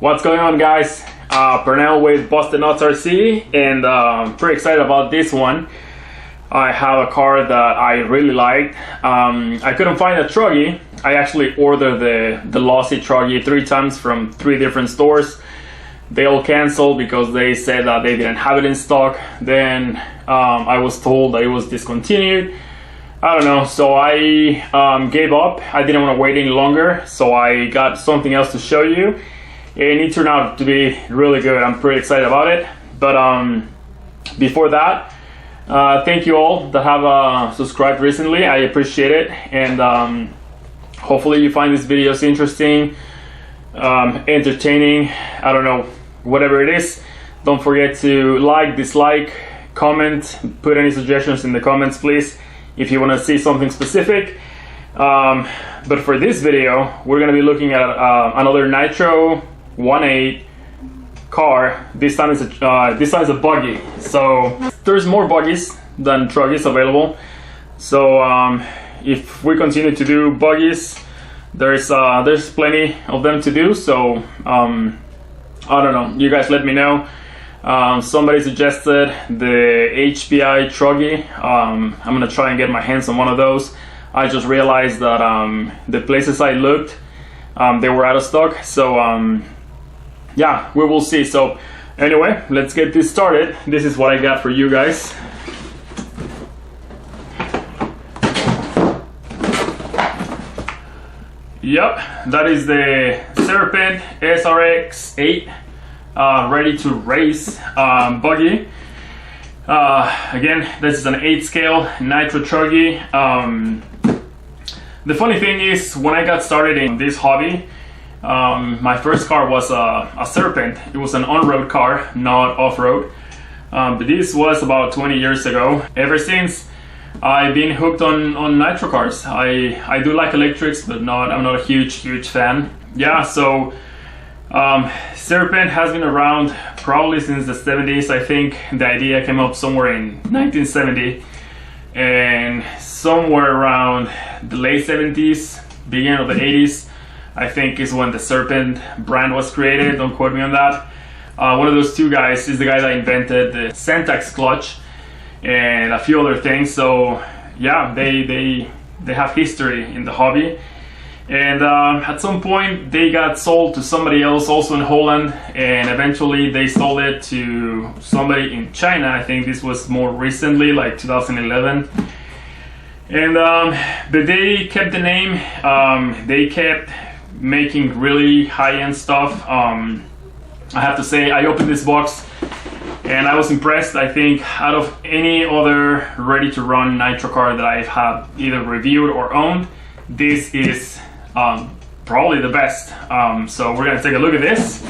What's going on, guys? Pernell with Busted Nuts RC, and pretty excited about this one. I have a car that I really liked. I couldn't find a truggy. I actually ordered the lossy truggy 3 times from 3 different stores. They all canceled because they said that they didn't have it in stock. Then I was told that it was discontinued. I don't know, so I gave up. I didn't want to wait any longer, so I got something else to show you. And it turned out to be really good. I'm pretty excited about it. But before that, thank you all that have subscribed recently. I appreciate it. And hopefully you find these videos interesting, entertaining, I don't know, whatever it is. Don't forget to like, dislike, comment, put any suggestions in the comments, please, if you want to see something specific. But for this video, we're going to be looking at another Nitro 1.8 car. This time is a buggy. So there's more buggies than truggies available. So if we continue to do buggies, there's plenty of them to do. So I don't know, you guys let me know. Somebody suggested the HPI truggy. I'm gonna try and get my hands on one of those. I just realized that the places I looked, they were out of stock. So yeah, we will see. So anyway, let's get this started. This is what I got for you guys. Yep, that is the Serpent Srx8 ready to race buggy. Again, this is an 8 scale Nitro truggy. The funny thing is, when I got started in this hobby, my first car was a Serpent. It was an on-road car, not off-road. But this was about 20 years ago. Ever since, I've been hooked on Nitro cars. I do like electrics, but I'm not a huge fan. Yeah, so Serpent has been around probably since the 70s. I think the idea came up somewhere in 1970, and somewhere around the late 70s, beginning of the 80s, I think is when the Serpent brand was created. Don't quote me on that. One of those 2 guys is the guy that invented the Syntax clutch and a few other things. So yeah, they have history in the hobby. And at some point they got sold to somebody else, also in Holland, and eventually they sold it to somebody in China. I think this was more recently, like 2011. And but they kept the name. They kept making really high-end stuff. I have to say, I opened this box and I was impressed. I think out of any other ready-to-run Nitro car that I've had either reviewed or owned, this is probably the best. So we're gonna take a look at this.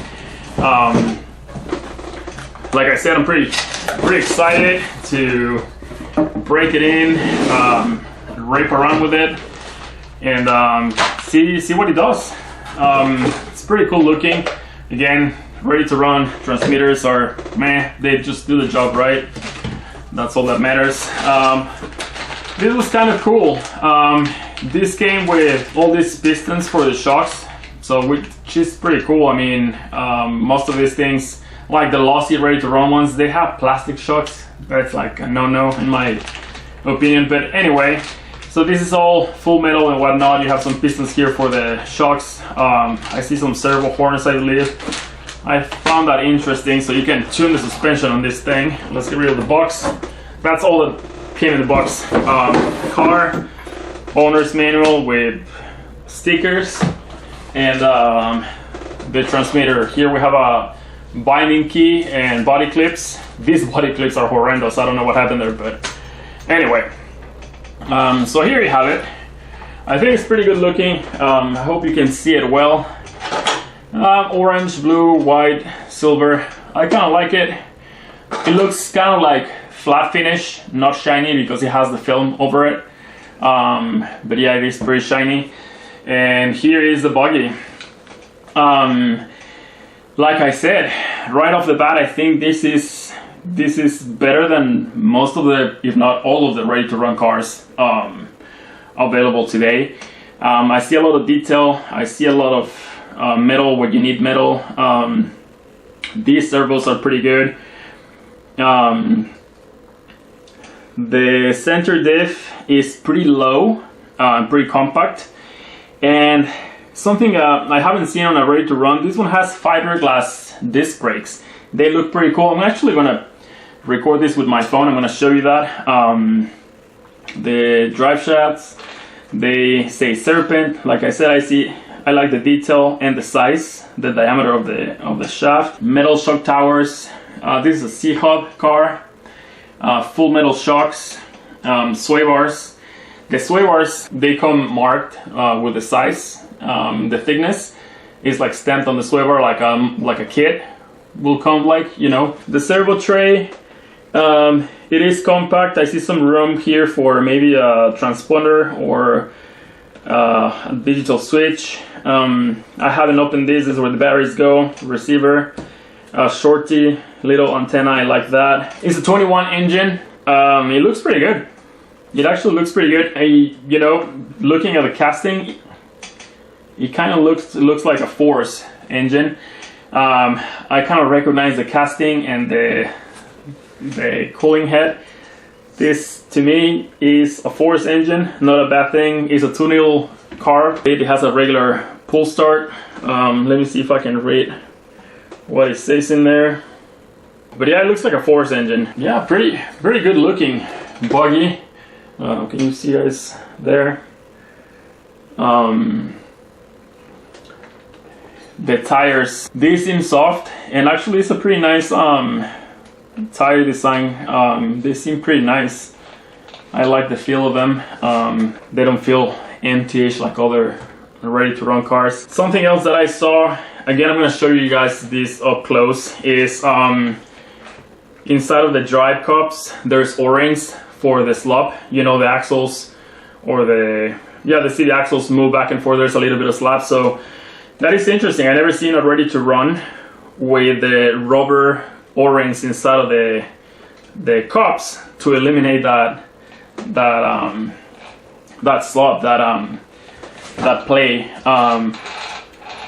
Like I said, I'm pretty excited to break it in, rape around with it, and see what it does. It's pretty cool looking. Again, ready to run. Transmitters are meh, they just do the job right. That's all that matters. This was kind of cool. This came with all these pistons for the shocks, so which is pretty cool. I mean, most of these things, like the lossy ready to run ones, they have plastic shocks. That's like a no-no in my opinion. But anyway, so this is all full metal and whatnot. You have some pistons here for the shocks. I see some servo horns, I believe. I found that interesting. So you can tune the suspension on this thing. Let's get rid of the box. That's all that came in the box. Car owner's manual with stickers, and the transmitter. Here we have a binding key and body clips. These body clips are horrendous. I don't know what happened there, but anyway. So here you have it. I think it's pretty good looking. I hope you can see it well. Orange, blue, white, silver. I kind of like it. It looks kind of like flat finish, not shiny because it has the film over it. But yeah, it is pretty shiny. And here is the buggy. Like I said, right off the bat, I think this is better than most of the, if not all of the ready-to-run cars available today. I see a lot of detail. I see a lot of metal when you need metal. These servos are pretty good. The center diff is pretty low, pretty compact, and something I haven't seen on a ready to run. This one has fiberglass disc brakes. They look pretty cool. I'm actually gonna record this with my phone. I'm gonna show you that. The drive shafts, they say Serpent. Like I said, I like the detail and the size, the diameter of the shaft. Metal shock towers. This is a C-Hub car. Full metal shocks, sway bars. The sway bars, they come marked with the size. The thickness is like stamped on the sway bar, like a kit will come, like, you know. The servo tray, it is compact. I see some room here for maybe a transponder or a digital switch. I haven't opened this. This is where the batteries go. Receiver, shorty, little antenna. I like that. It's a 21 engine. It looks pretty good. It actually looks pretty good. You know, looking at the casting, it kind of looks like a Force engine. I kind of recognize the casting and the cooling head. This to me is a Force engine, not a bad thing. It's a 2.0 car. It has a regular pull start. Let me see if I can read what it says in there. But yeah, it looks like a Force engine. Yeah, pretty good looking buggy. Can you see guys there? The tires, they seem soft, and actually it's a pretty nice tire design. They seem pretty nice. I like the feel of them. They don't feel empty-ish like other ready to run cars. Something else that I saw, again, I'm going to show you guys this up close, is inside of the drive cups there's O-rings for the slop. You know, the axles, or the seat axles move back and forth. There's a little bit of slap, so that is interesting. I never seen a ready to run with the rubber O-rings inside of the cups to eliminate that slop, that play.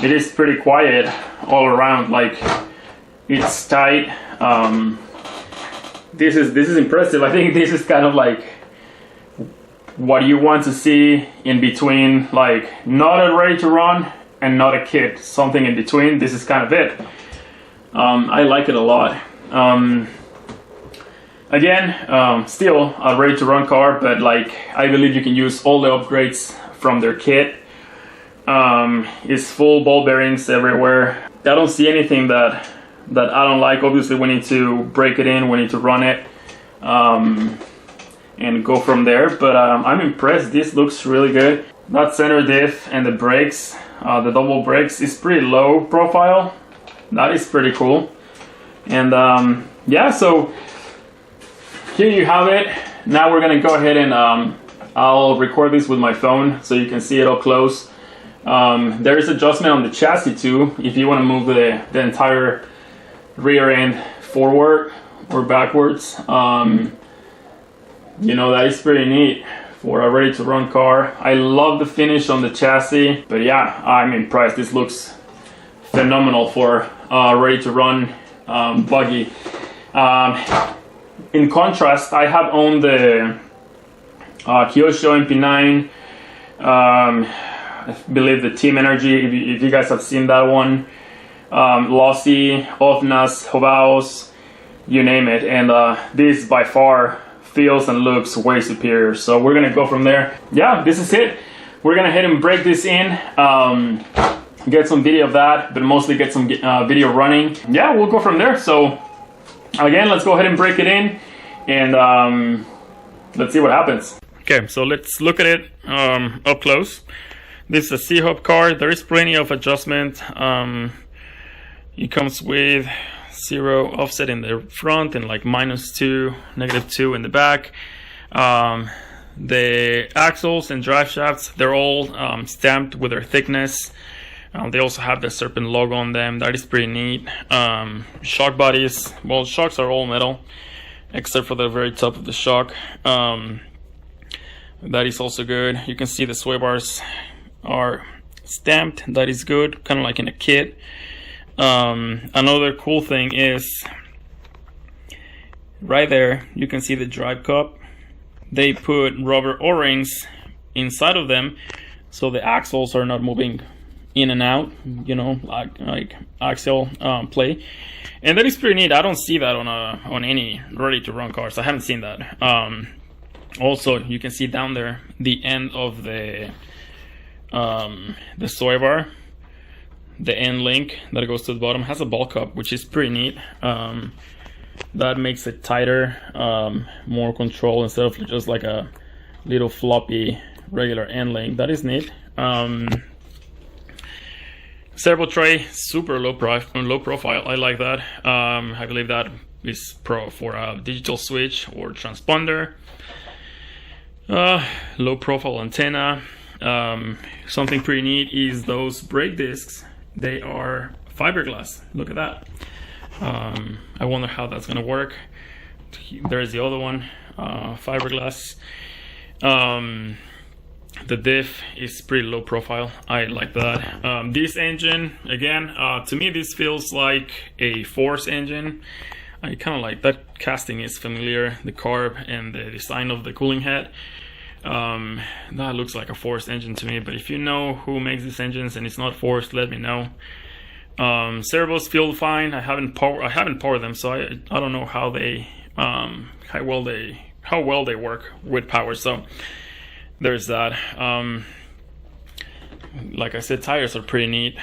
It is pretty quiet all around. Like, it's tight. This is impressive. I think this is kind of like what you want to see in between, like not a ready to run and not a kit, something in between. This is kind of it. I like it a lot. Again, still a ready to run car, but like, I believe you can use all the upgrades from their kit. It's full ball bearings everywhere. I don't see anything that I don't like. Obviously we need to break it in, we need to run it, and go from there. But I'm impressed. This looks really good. That center diff and the brakes, the double brakes, is pretty low profile. That is pretty cool. And yeah, so here you have it. Now we're gonna go ahead and I'll record this with my phone so you can see it up close. There is adjustment on the chassis too, if you want to move the entire rear end forward or backwards. You know, that is pretty neat for a ready to run car. I love the finish on the chassis, but yeah, I'm impressed. This looks phenomenal for a ready to run buggy. In contrast, I have owned the Kyosho MP9, I believe the Team Energy, if you guys have seen that one, Lossy, Ofnas, Hovaos, you name it, and this by far feels and looks way superior. So we're gonna go from there. Yeah, this is it. We're gonna head and break this in, get some video of that, but mostly get some video running. Yeah, we'll go from there. So again, let's go ahead and break it in, and let's see what happens. Okay, so let's look at it up close. This is a C-Hub car. There is plenty of adjustment. It comes with 0 offset in the front and like -2, -2 in the back. The axles and drive shafts, they're all stamped with their thickness. They also have the Serpent logo on them. That is pretty neat. Shock bodies, well, shocks are all metal except for the very top of the shock. That is also good. You can see the sway bars are stamped. That is good, kind of like in a kit. Another cool thing is right there you can see the drive cup. They put rubber O-rings inside of them so the axles are not moving in and out, you know, like axial play, and that is pretty neat. I don't see that on any ready to run cars. I haven't seen that. Also, you can see down there the end of the soy bar, the end link that goes to the bottom has a ball cup, which is pretty neat. That makes it tighter, more control instead of just like a little floppy regular end link. That is neat. Servo tray, super low profile. I like that. I believe that is pro for a digital switch or transponder. Low profile antenna. Something pretty neat is those brake discs. They are fiberglass. Look at that. I wonder how that's gonna work. There's the other one, fiberglass. The diff is pretty low profile. I like that. This engine, again, to me this feels like a Force engine. I kind of like that. Casting is familiar, the carb and the design of the cooling head. That looks like a Force engine to me, but if you know who makes these engines and it's not Force, let me know. Servos feel fine. I haven't powered them, so I don't know how they how well they work with power. So there's that. Like I said, tires are pretty neat.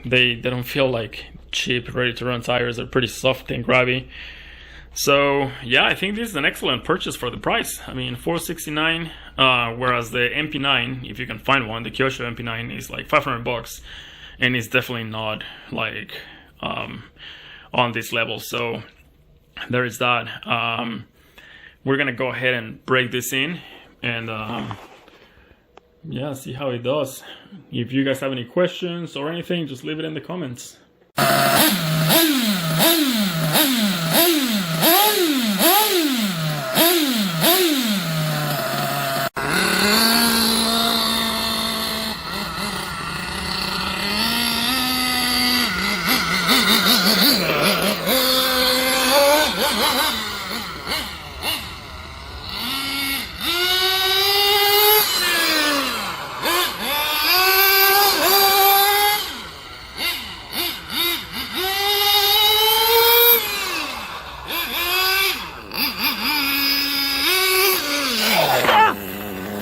They don't feel like cheap ready to run tires. They're pretty soft and grabby. So yeah, I think this is an excellent purchase for the price. I mean, $469, whereas the MP9, if you can find one, the Kyosho MP9 is like $500, and it's definitely not like on this level. So there is that. We're gonna go ahead and break this in and yeah, see how it does. If you guys have any questions or anything, just leave it in the comments.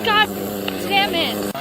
God damn it!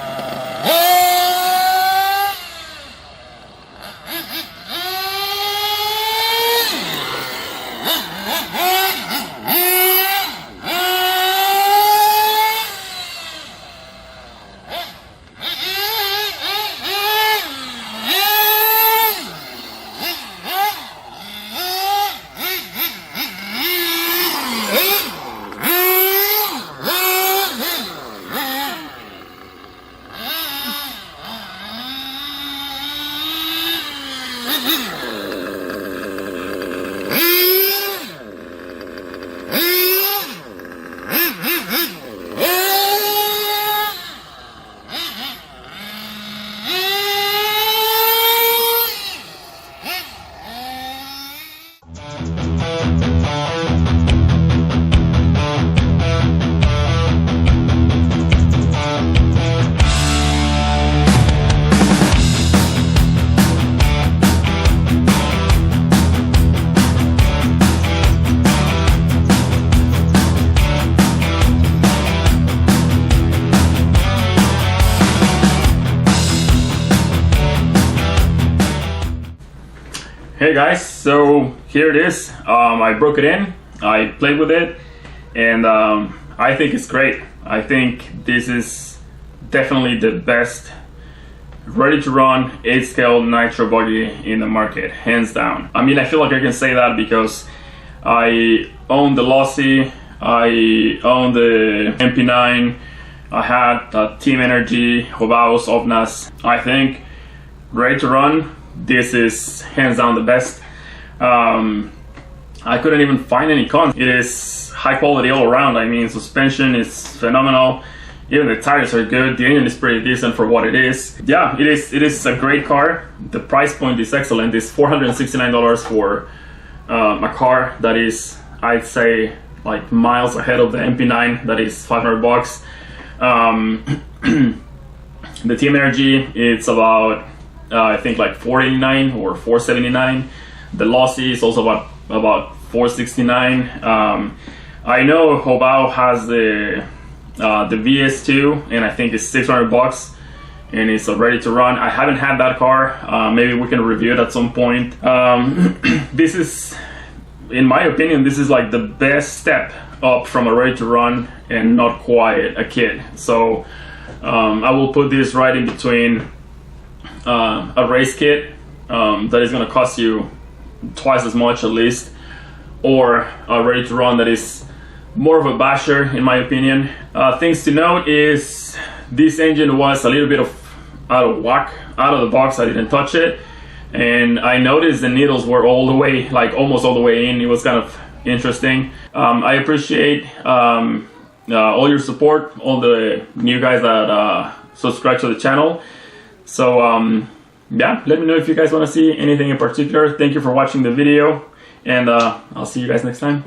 Hey guys, so here it is. I broke it in, I played with it, and I think it's great. I think this is definitely the best ready to run 8-scale Nitro Buggy in the market, hands down. I mean, I feel like I can say that because I own the Lossy, I own the MP9, I had Team Energy, Hobaos, Ovnas. I think ready to run, this is hands down the best. I couldn't even find any cons. It is high quality all around. I mean, suspension is phenomenal. Even the tires are good. The engine is pretty decent for what it is. Yeah, it is a great car. The price point is excellent. It's $469 for a car that is, I'd say, like miles ahead of the MP9 that is $500. The Team Energy, it's about I think like $489 or $479. The Lossy is also about $469. I know Hobao has the VS2, and I think it's $600, and it's ready to run. I haven't had that car. Maybe we can review it at some point. This is, in my opinion, this is like the best step up from a ready to run and not quite a kit. So I will put this right in between a race kit that is going to cost you twice as much at least, or a ready to run that is more of a basher, in my opinion. Things to note is this engine was a little bit out of whack out of the box. I didn't touch it, and I noticed the needles were all the way, like almost all the way in. It was kind of interesting. I appreciate all your support, all the new guys that subscribe to the channel. So yeah, let me know if you guys want to see anything in particular. Thank you for watching the video, and I'll see you guys next time.